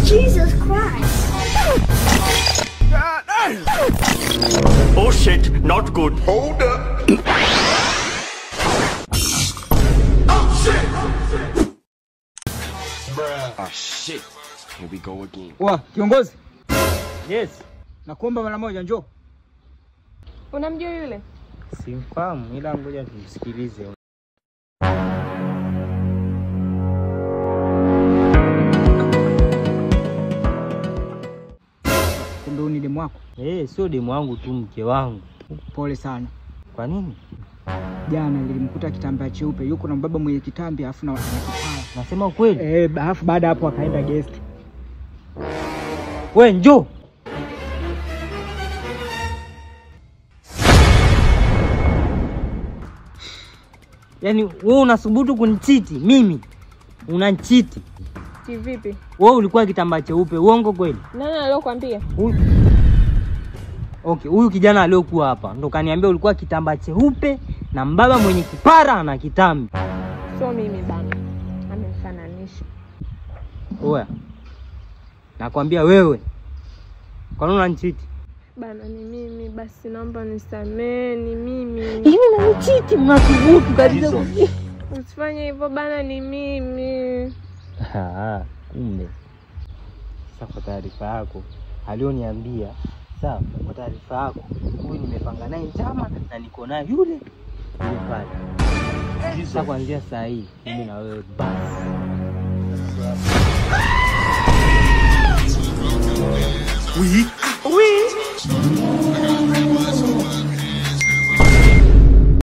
Jesus Christ. Oh shit, not good. Hold up. Oh shit. Bruh. Oh shit. Here we go again. Wa, kiongozi. Yes. Nakuomba mara moja njoo. Unamjua yule? Simfahamu ila ngoja tumsikilize. Kumbe ni demu wako? Sio demu wangu tu, mke wangu. Pole sana. Kwa nini? Jana nilimkuta kitambaa cheupe, yuko na baba mwenye kitambi afu na kipara. Nasema kweli? Alafu baada hapo akaenda guest. Wewe njoo. Yaani wewe unasubutu kunichiti mimi? Unanichiti. Kivipi? Wewe ulikuwa kitambaa cheupe, uongo kweli? Nani aliyokuambia? Okay, huyu kijana aliyokuwa hapa ndo kaniambia ulikuwa kitambaa cheupe na mbaba mwenye kipara na kitambi. Sio mimi bana. Amemfananisha. Oya. Nakwambia wewe. Kwa nini unanichiti? Bana ni mimi, basi naomba nisamee, ni mimi. Hivi unanichiti, unasubutu kabisa. Usifanye hivyo bana, ni mimi. Kumbe. Sasa kwa taarifa yako, alioniambia, sawa, kwa taarifa yako, huyu nimepanga naye njama na niko naye yule pale. Sasa kuanzia saa hii, mimi na wewe basi. Oui.